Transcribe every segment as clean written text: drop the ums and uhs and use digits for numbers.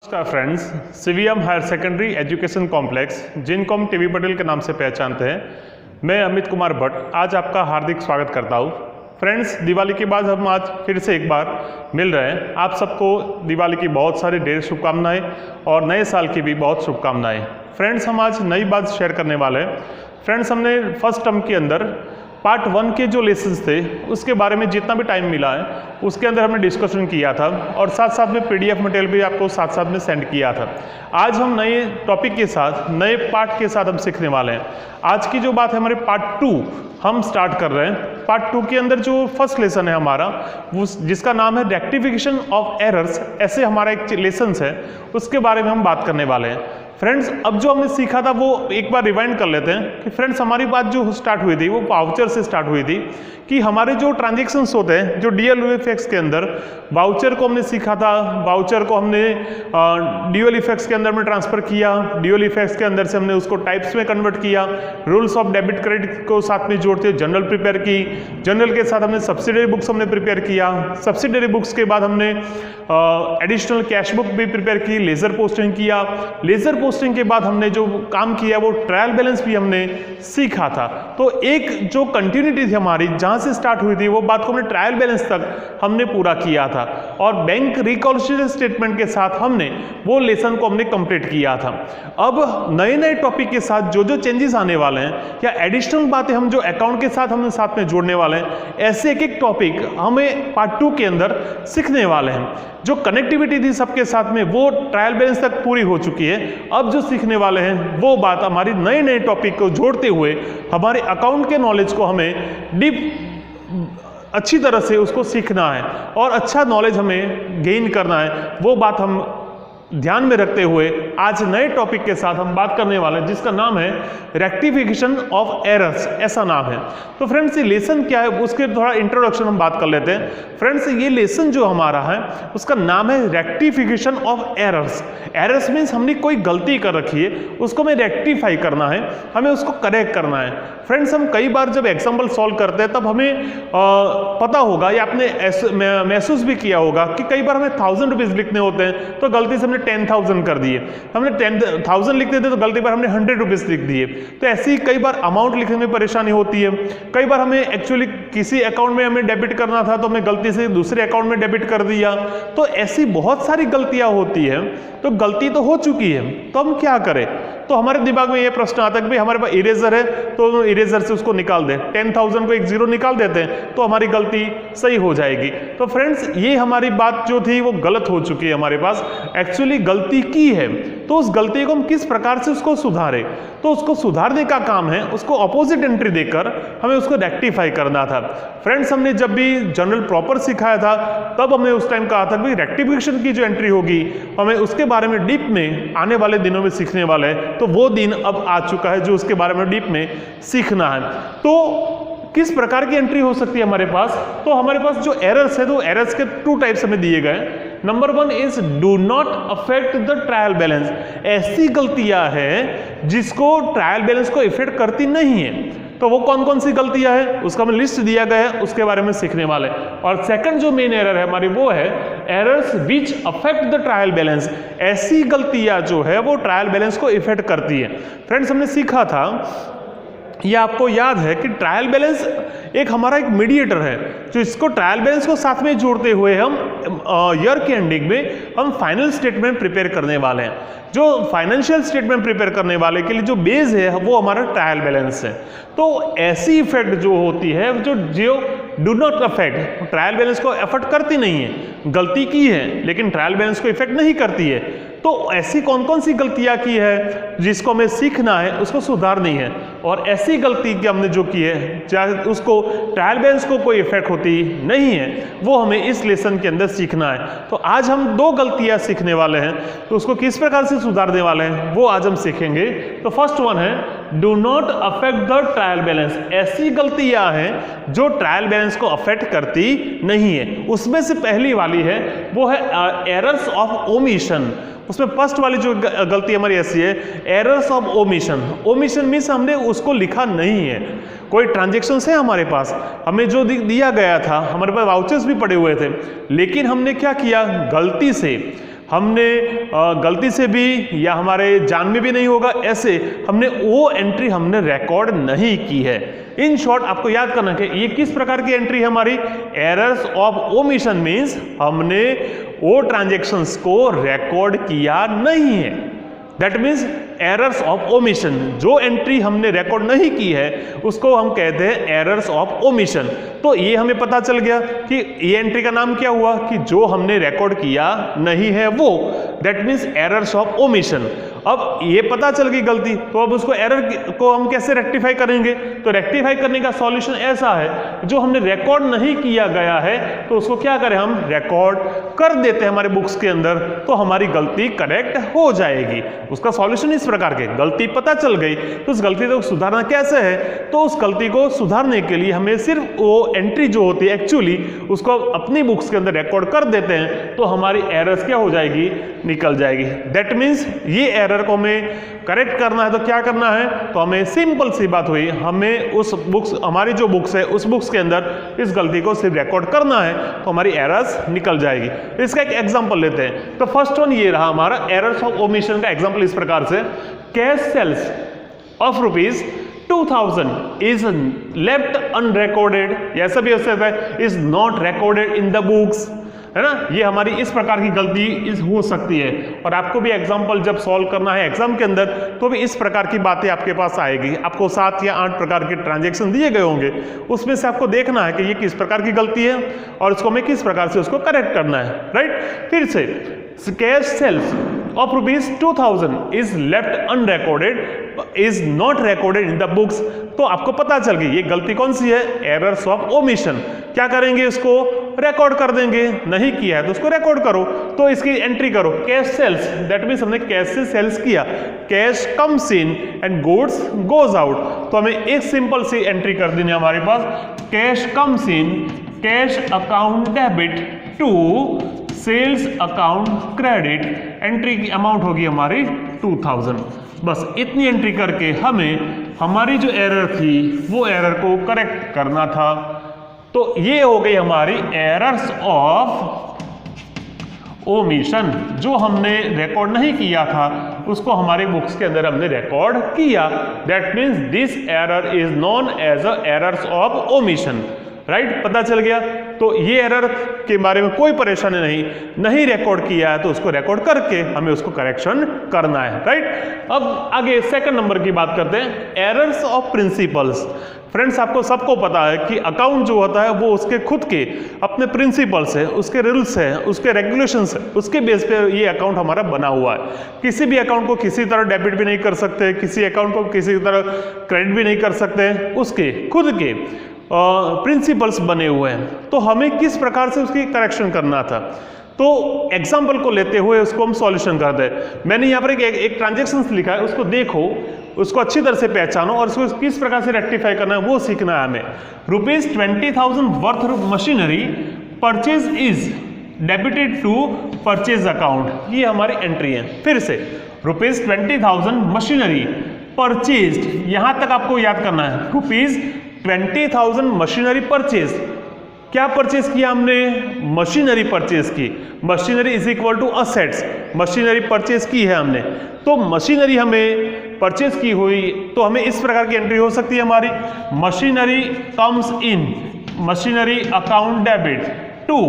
नमस्कार friends, CVM higher secondary education complex जिनको हम टीवी पटेल के नाम से पहचानते हैं, मैं अमित कुमार भट्ट आज आपका हार्दिक स्वागत करता हूँ। फ्रेंड्स, दिवाली के बाद हम आज फिर से एक बार मिल रहे हैं। आप सबको दिवाली की बहुत सारी ढेर शुभकामनाएं और नए साल की भी बहुत शुभकामनाएं। फ्रेंड्स, हम आज नई बात शेयर करने वाले हैं। फ्रेंड्स, हमने फर्स्ट टर्म के अंदर पार्ट 1 के जो लेसन्स थे उसके बारे में जितना भी टाइम मिला है उसके अंदर हमने डिस्कशन किया था और साथ साथ में पीडीएफ मटेरियल भी आपको साथ साथ में सेंड किया था। आज हम नए टॉपिक के साथ, नए पार्ट के साथ हम सीखने वाले हैं। आज की जो बात है हमारे पार्ट 2 हम स्टार्ट कर रहे हैं। पार्ट 2 के अंदर जो फर्स्ट लेसन है हमारा वो जिसका नाम है रेक्टिफिकेशन ऑफ एरर्स, ऐसे हमारा एक लेसन है, उसके बारे में हम बात करने वाले हैं। फ्रेंड्स, अब जो हमने सीखा था वो एक बार रिवाइंड कर लेते हैं कि फ्रेंड्स हमारी बात जो स्टार्ट हुई थी वो वाउचर से स्टार्ट हुई थी कि हमारे जो ट्रांजेक्शन्स होते हैं जो डीएल इफेक्ट्स के अंदर वाउचर को हमने सीखा था। वाउचर को हमने ड्यूअल इफेक्ट्स के अंदर में ट्रांसफर किया, ड्यूअल इफेक्ट्स के अंदर से हमने उसको टाइप्स में कन्वर्ट किया, रूल्स ऑफ डेबिट क्रेडिट को साथ में जोड़ते जनरल प्रिपेयर की, जनरल के साथ हमने सब्सिडरी बुक्स हमने प्रिपेयर किया, सब्सिडरी बुक्स के बाद हमने एडिशनल कैश बुक भी प्रिपेयर की, लेजर पोस्टिंग किया, लेजर पोस्टिंग के बाद हमने जो काम किया वो ट्रायल बैलेंस भी हमने सीखा था। तो एक जो कंटिन्यूटी थी हमारी जहां से स्टार्ट हुई थी वो बात को हमने ट्रायल बैलेंस तक हमने पूरा किया था और बैंक रिकॉन्सिलिएशन स्टेटमेंट के साथ हमने वो लेसन को हमने कंप्लीट किया था। अब नए नए टॉपिक के साथ जो जो चेंजेस आने वाले हैं या एडिशनल बातें हम जो अकाउंट के साथ हम साथ में जोड़ने वाले हैं, ऐसे एक एक टॉपिक हमें पार्ट 2 के अंदर सीखने वाले हैं। जो कनेक्टिविटी थी सबके साथ में वो ट्रायल बैलेंस तक पूरी हो चुकी है। अब जो सीखने वाले हैं वो बात हमारी नए नए टॉपिक को जोड़ते हुए हमारे अकाउंट के नॉलेज को हमें डीप अच्छी तरह से उसको सीखना है और अच्छा नॉलेज हमें गेन करना है। वो बात हम ध्यान में रखते हुए आज नए टॉपिक के साथ हम बात करने वाले हैं जिसका नाम है रेक्टिफिकेशन ऑफ एरर्स, ऐसा नाम है। तो फ्रेंड्स, ये लेसन क्या है उसके थोड़ा इंट्रोडक्शन हम बात कर लेते हैं। फ्रेंड्स, ये लेसन जो हमारा है उसका नाम है rectification of errors. Errors means हमने कोई गलती कर रखी है, उसको हमें रेक्टिफाई करना है, हमें उसको करेक्ट करना है। फ्रेंड्स, हम कई बार जब एग्जाम्पल सॉल्व करते हैं तब हमें पता होगा या आपने महसूस भी किया होगा कि कई बार हमें 1000 रुपीज लिखने होते हैं तो गलती से हमने 10,000 कर दिए। हमने 10,000 लिखते थे तो गलती पर हमने 100 रुपीज लिख दिए। तो ऐसी कई बार अमाउंट लिखने में परेशानी होती है। कई बार हमें एक्चुअली किसी अकाउंट में हमें डेबिट करना था तो हमने गलती से दूसरे अकाउंट में डेबिट कर दिया। तो ऐसी बहुत सारी गलतियां होती है। तो गलती तो हो चुकी है तो हम क्या करें? तो हमारे दिमाग में ये प्रश्न आता है कि भाई हमारे पास इरेजर है तो इरेजर से उसको निकाल दें, 10,000 को एक जीरो निकाल देते हैं तो हमारी गलती सही हो जाएगी। तो फ्रेंड्स, ये हमारी बात जो थी वो गलत हो चुकी है। हमारे पास एक्चुअली गलती की है तो उस गलती को हम किस प्रकार से उसको सुधारें, तो उसको सुधारने का काम है उसको अपोजिट एंट्री देकर हमें उसको रेक्टिफाई करना था। फ्रेंड्स, हमने जब भी जनरल प्रॉपर सिखाया था तब हमने उस टाइम कहा था कि रेक्टिफिकेशन की जो एंट्री होगी हमें उसके बारे में डीप में आने वाले दिनों में सीखने वाले हैं। तो वो दिन अब आ चुका है जो उसके बारे में डीप में सीखना है। तो किस प्रकार की एंट्री हो सकती है हमारे पास? तो हमारे पास जो एरर्स है तो एरर्स के 2 टाइप्स हमें दिए गए। Number 1 is do not affect the trial balance. ऐसी गलतियां हैं जिसको ट्रायल बैलेंस को इफेक्ट करती नहीं है। तो वो कौन कौन सी गलतियां हैं उसका हमें लिस्ट दिया गया है, उसके बारे में सीखने वाले। और सेकंड जो मेन एरर है हमारी वो है errors which affect the trial balance. ऐसी गलतियां जो है वो ट्रायल बैलेंस को इफेक्ट करती है। फ्रेंड्स, हमने सीखा था, ये आपको याद है कि ट्रायल बैलेंस एक हमारा एक मीडिएटर है जो इसको ट्रायल बैलेंस को साथ में जोड़ते हुए हम ईयर के एंडिंग में हम फाइनल स्टेटमेंट प्रिपेयर करने वाले हैं। जो फाइनेंशियल स्टेटमेंट प्रिपेयर करने वाले के लिए जो बेस है वो हमारा ट्रायल बैलेंस है। तो ऐसी इफेक्ट जो होती है जो do not affect, trial balance को अफेक्ट करती नहीं है, गलती की है लेकिन ट्रायल बैलेंस को इफेक्ट नहीं करती है। तो ऐसी कौन कौन सी गलतियां की है जिसको हमें सीखना है, उसको सुधारनी है। और ऐसी गलती की हमने जो की है चाहे उसको ट्रायल बैलेंस को कोई इफेक्ट होती नहीं है, वो हमें इस लेसन के अंदर सीखना है। तो आज हम 2 गलतियां सीखने वाले हैं, तो उसको किस प्रकार से सुधारने वाले हैं वो आज हम सीखेंगे। तो फर्स्ट वन है do not affect the trial balance. ऐसी गलतियां हैं जो ट्रायल बैलेंस को अफेक्ट करती नहीं है। उसमें से पहली वाली है वो है एरर्स ऑफ ओमिशन। उसमें फर्स्ट वाली जो गलती हमारी ऐसी है errors of omission. Omission means हमने उसको लिखा नहीं है। कोई ट्रांजेक्शन है हमारे पास, हमें जो दिया गया था, हमारे पास वाउचर्स भी पड़े हुए थे, लेकिन हमने क्या किया, गलती से हमने गलती से भी या हमारे जान में भी नहीं होगा, ऐसे हमने वो एंट्री हमने रिकॉर्ड नहीं की है। इन शॉर्ट आपको याद करना कि ये किस प्रकार की एंट्री है हमारी, एरर्स ऑफ ओमिशन मीन्स हमने वो ट्रांजैक्शंस को रिकॉर्ड किया नहीं है। That means errors of omission, जो एंट्री हमने रिकॉर्ड नहीं की है उसको हम कहते हैं एरर्स ऑफ ओमिशन। तो ये हमें पता चल गया कि ये एंट्री का नाम क्या हुआ कि जो हमने रिकॉर्ड किया नहीं है वो, that means errors of omission. अब ये पता चल गई गलती, तो अब उसको एरर को हम कैसे रेक्टिफाई करेंगे, तो रेक्टिफाई करने का सॉल्यूशन ऐसा है, जो हमने रिकॉर्ड नहीं किया गया है तो उसको क्या करें, हम रिकॉर्ड कर देते हैं हमारे बुक्स के अंदर, तो हमारी गलती करेक्ट हो जाएगी। उसका सॉल्यूशन इस प्रकार के, गलती पता चल गई तो उस गलती को सुधारना कैसे है, तो उस गलती को सुधारने के लिए हमें सिर्फ वो एंट्री जो होती है एक्चुअली उसको अपनी बुक्स के अंदर रिकॉर्ड कर देते हैं, तो हमारी एरर्स क्या हो जाएगी, निकल जाएगी। दैट मीन्स ये एरर को हमें करेक्ट करना है तो क्या करना है, तो हमें सिंपल सी बात हुई, हमें उस बुक्स, हमारी जो बुक्स है उस बुक्स के अंदर इस गलती को सिर्फ रिकॉर्ड करना है तो हमारी एरर्स निकल जाएगी। इसका एक एग्जांपल लेते हैं। तो फर्स्ट वन ये रहा हमारा एरर्स ऑफ ओमिशन का एग्जांपल इस प्रकार से, cash sales of rupees 2000 is left unrecorded, ऐसा भी हो सकता है is not recorded in the books, है ना। ये हमारी इस प्रकार की गलती हो सकती है, और आपको भी एग्जाम्पल जब सॉल्व करना है एग्जाम के अंदर तो भी इस प्रकार की बातें आपके पास आएगी। आपको 7 या 8 प्रकार के ट्रांजैक्शन दिए गए होंगे, उसमें से आपको देखना है कि ये किस प्रकार की गलती है और उसको हमें किस प्रकार से उसको करेक्ट करना है, राइट। फिर से cash sales of rupees 2000 is left unrecorded, is not recorded in the books। तो आपको पता चल गई ये गलती कौन सी है, एरर्स ऑफ ओमिशन। क्या करेंगे, इसको रिकॉर्ड कर देंगे, नहीं किया है तो उसको रिकॉर्ड करो, तो इसकी एंट्री करो कैश सेल्स, दैट मीन्स हमने कैश से सेल्स किया, cash comes in and goods goes out. तो हमें एक सिंपल सी एंट्री कर देनी है हमारे पास, cash comes in, cash account debit to sales account credit, entry की अमाउंट होगी हमारी 2000। बस इतनी एंट्री करके हमें हमारी जो एरर थी वो एरर को करेक्ट करना था। तो ये हो गई हमारी एरर्स ऑफ ओमिशन, जो हमने रिकॉर्ड नहीं किया था उसको हमारे बुक्स के अंदर हमने रिकॉर्ड किया। That means this error is known as a errors of omission, right. पता चल गया। तो ये एरर के बारे में कोई परेशानी नहीं रिकॉर्ड किया है तो उसको रिकॉर्ड करके हमें उसको करेक्शन करना है, राइट। अब आगे सेकंड नंबर की बात करते हैं, एरर्स ऑफ प्रिंसिपल्स। फ्रेंड्स आपको सबको पता है कि अकाउंट जो होता है वो उसके खुद के अपने प्रिंसिपल्स है, उसके रूल्स है, उसके रेगुलेशंस है, उसके बेस पे ये अकाउंट हमारा बना हुआ है। किसी भी अकाउंट को किसी तरह डेबिट भी नहीं कर सकते, किसी अकाउंट को किसी तरह क्रेडिट भी नहीं कर सकते, उसके खुद के प्रिंसिपल्स बने हुए हैं। तो हमें किस प्रकार से उसकी करेक्शन करना था, तो एग्जाम्पल को लेते हुए उसको हम सॉल्यूशन करते हैं। मैंने यहाँ पर एक ट्रांजेक्शन लिखा है, उसको देखो, उसको अच्छी तरह से पहचानो और उसको किस प्रकार से रेक्टिफाई करना है वो सीखना है हमें। Rupees 20,000 worth machinery purchase is debited to purchase account, ये हमारी एंट्री है। फिर से रुपीज 20,000 मशीनरी परचेज, यहां तक आपको याद करना है, रुपीज 20,000 मशीनरी परचेज। क्या परचेज किया हमने, मशीनरी परचेज की। Machinery is equal to assets, machinery purchase की है हमने। तो मशीनरी हमें परचेज की हुई तो हमें इस प्रकार की एंट्री हो सकती है हमारी, machinery comes in, machinery account debit to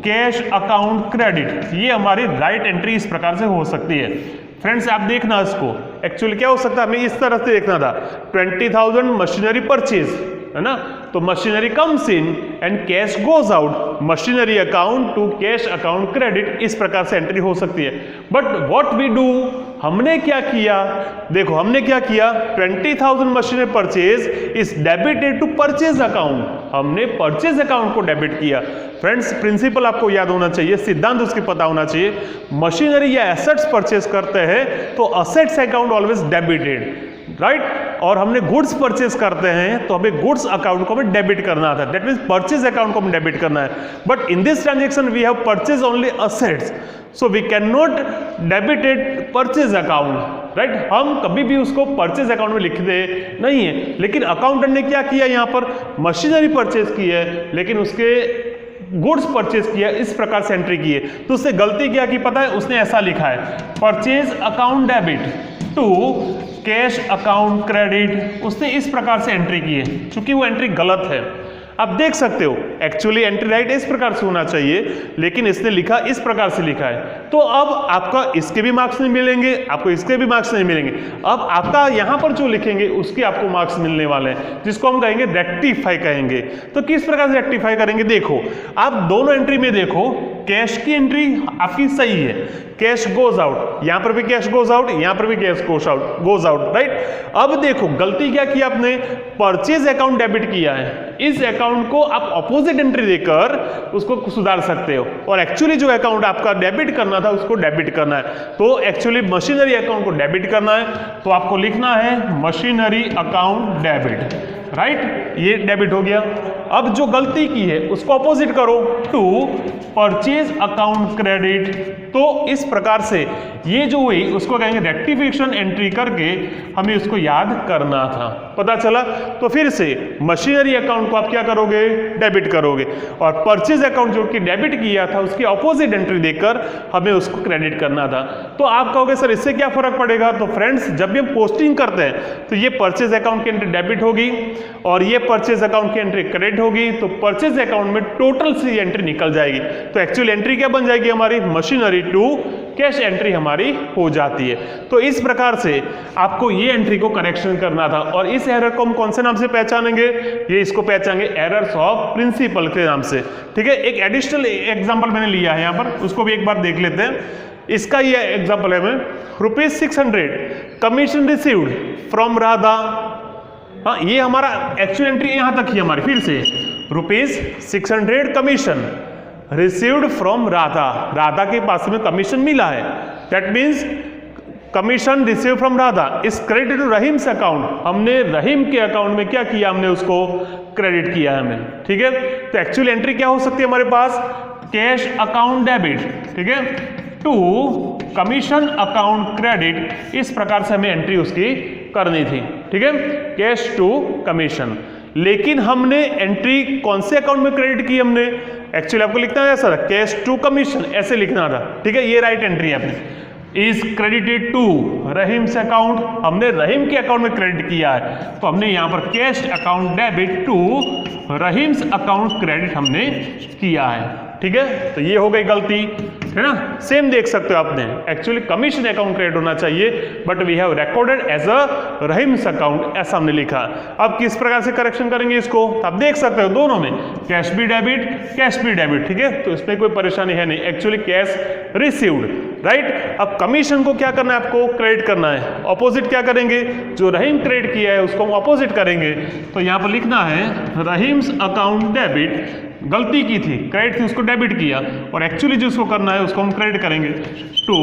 cash account credit, ये हमारी राइट एंट्री इस प्रकार से हो सकती है। फ्रेंड्स आप देखना इसको, एक्चुअली क्या हो सकता है, हमें इस तरह से देखना था, 20,000 मशीनरी परचेज है ना, तो machinery comes in and cash goes out, machinery account to cash account credit, इस प्रकार से एंट्री हो सकती है। बट व्हाट वी डू, हमने क्या किया, देखो हमने क्या किया, 20,000 machinery purchase is debited to purchase account, हमने परचेज अकाउंट को डेबिट किया। फ्रेंड्स प्रिंसिपल आपको याद होना चाहिए, सिद्धांत उसकी पता होना चाहिए। मशीनरी या एसेट्स परचेज करते हैं तो assets account always debited, right, और हमने गुड्स परचेज करते हैं तो हमें गुड्स अकाउंट को हमें डेबिट करना था, दैट मींस परचेज अकाउंट को हमें डेबिट करना है। But in this transaction we have purchase only assets, so we can not debited purchase account, right. हम कभी भी उसको परचेज अकाउंट में लिखते नहीं है, लेकिन अकाउंटेंट ने क्या किया, यहाँ पर मशीनरी परचेज की है लेकिन उसके गुड्स परचेज किया, इस प्रकार से एंट्री की है। तो उससे गलती क्या की पता है, उसने ऐसा लिखा है purchase account debit to cash account credit, उसने इस प्रकार से एंट्री की है, चूंकि वो एंट्री गलत है। अब देख सकते हो एक्चुअली एंट्री राइट इस प्रकार से होना चाहिए, लेकिन इसने लिखा इस प्रकार से लिखा है। तो अब आपका इसके भी मार्क्स नहीं मिलेंगे, आपको इसके भी मार्क्स नहीं मिलेंगे। अब आपका यहाँ पर जो लिखेंगे उसके आपको मार्क्स मिलने वाले हैं, जिसको हम कहेंगे रेक्टिफाई कहेंगे। तो किस प्रकार से रेक्टिफाई करेंगे, देखो आप दोनों एंट्री में देखो, कैश की एंट्री आपकी सही है, कैश गोज आउट, यहां पर भी कैश गोज आउट, यहां पर भी कैश गोज आउट, राइट। अब देखो गलती क्या की आपने, परचेज अकाउंट डेबिट किया है, इस अकाउंट को आप अपोजिट एंट्री देकर उसको सुधार सकते हो, और एक्चुअली जो अकाउंट आपका डेबिट करना था उसको डेबिट करना है। तो एक्चुअली मशीनरी अकाउंट को डेबिट करना है, तो आपको लिखना है मशीनरी अकाउंट डेबिट, राइट, ये डेबिट हो गया। अब जो गलती की है उसको अपोजिट करो, टू परचेज अकाउंट क्रेडिट। तो इस प्रकार से ये जो हुई उसको कहेंगे रेक्टिफिकेशन एंट्री करके हमें उसको याद करना था, पता चला। तो फिर से मशीनरी अकाउंट को आप क्या करोगे, डेबिट करोगे, और परचेज अकाउंट जो कि डेबिट किया था उसकी अपोजिट एंट्री देकर हमें उसको क्रेडिट करना था। तो आप कहोगे सर इससे क्या फर्क पड़ेगा, तो फ्रेंड्स जब भी हम पोस्टिंग करते हैं तो ये परचेज अकाउंट की एंट्री डेबिट होगी और ये परचेज अकाउंट की एंट्री क्रेडिट होगी, तो परचेज अकाउंट में टोटल सी एंट्री निकल जाएगी। तो एक्चुअल एंट्री क्या बन जाएगी हमारी, मशीनरी टू कैश एंट्री हमारी हो जाती है। तो इस प्रकार से आपको ये एंट्री को करेक्शन करना था, और इस एरर को हम कौन से नाम से पहचानेंगे, ये इसको पहचानेंगे एरर्स ऑफ प्रिंसिपल के नाम से, ठीक है। एक एडिशनल एग्जांपल मैंने लिया है यहाँ पर, उसको भी एक बार देख लेते हैं। इसका ये एग्जांपल है, मैं ₹600 कमीशन रिसीव्ड फ्रॉम राधा। हाँ, ये हमारा एक्चुअल एंट्री यहाँ तक ही हमारी, फिर से ₹600 commission received from Radha, Radha के पास में कमीशन मिला है, that means commission receive from Radha इस क्रेडिट टू रहीम्स अकाउंट, हमने रहीम के अकाउंट में क्या किया, हमने उसको क्रेडिट किया है हमें, ठीक है। तो एक्चुअल एंट्री क्या हो सकती है हमारे पास, कैश अकाउंट डेबिट, ठीक है, टू कमीशन अकाउंट क्रेडिट, इस प्रकार से हमें एंट्री उसकी करनी थी, ठीक है, कैश टू कमीशन। लेकिन हमने एंट्री कौन से अकाउंट में क्रेडिट की, हमने एक्चुअली आपको लिखना है सर कैश टू कमीशन, ऐसे लिखना था, ठीक है, ये राइट एंट्री है आपने। Is credited to Rahim's account, हमने रहीम के अकाउंट में क्रेडिट किया है, तो हमने यहां पर cash account debit to Rahim's account credit हमने किया है, ठीक है। तो ये हो गई गलती, है ना। सेम देख सकते हो आपने, एक्चुअली कमीशन अकाउंट क्रेडिट होना चाहिए, but we have recorded as a Rahim's account, ऐसा हमने लिखा। अब किस प्रकार से करेक्शन करेंगे इसको, आप देख सकते हो दोनों में कैश भी डेबिट, कैश भी डेबिट, ठीक है, तो इसमें कोई परेशानी है नहीं, एक्चुअली कैश रिसीव्ड, राइट। अब कमीशन को क्या करना है, आपको क्रेडिट करना है, अपोजिट क्या करेंगे, जो रहीम क्रेडिट किया है उसको हम अपोजिट करेंगे। तो यहाँ पर लिखना है रहीम्स अकाउंट डेबिट, गलती की थी, क्रेडिट थी, उसको डेबिट किया, और एक्चुअली जिसको करना है उसको हम क्रेडिट करेंगे, टू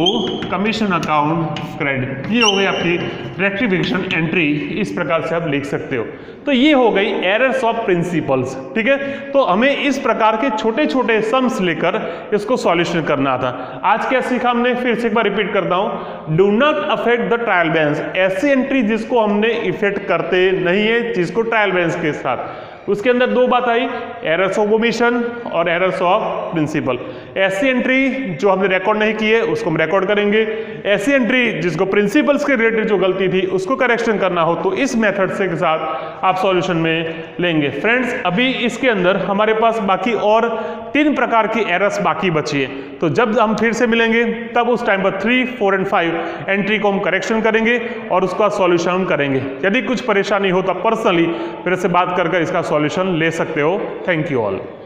कमीशन अकाउंट क्रेडिट। ये हो गई आपकी रेक्टिफिकेशन एंट्री, इस प्रकार से आप लिख सकते हो। तो ये हो गई एरर्स ऑफ प्रिंसिपल्स, ठीक है। तो हमें इस प्रकार के छोटे छोटे सम्स लेकर इसको सॉल्यूशन करना था। आज क्या सीखा हमने, फिर से एक बार रिपीट करता हूं, do not affect the trial balance, ऐसी एंट्री जिसको हमने इफेक्ट करते नहीं है, जिसको ट्रायल बैलेंस के साथ, उसके अंदर दो बात आई, एरर्स ऑफ ओमिशन और एरर्स ऑफ प्रिंसिपल। ऐसी एंट्री जो हमने रिकॉर्ड नहीं की है उसको हम रिकॉर्ड करेंगे, ऐसी एंट्री जिसको प्रिंसिपल्स के रिलेटेड जो गलती थी उसको करेक्शन करना हो तो इस मेथड से के साथ आप सॉल्यूशन में लेंगे। फ्रेंड्स अभी इसके अंदर हमारे पास बाकी और 3 प्रकार की एरर्स बाकी बची है, तो जब हम फिर से मिलेंगे तब उस टाइम पर 3, 4 और 5 एंट्री को हम करेक्शन करेंगे और उसका सॉल्यूशन करेंगे। यदि कुछ परेशानी हो तो पर्सनली फिर से बात कर इसका सॉल्यूशन ले सकते हो। Thank you all.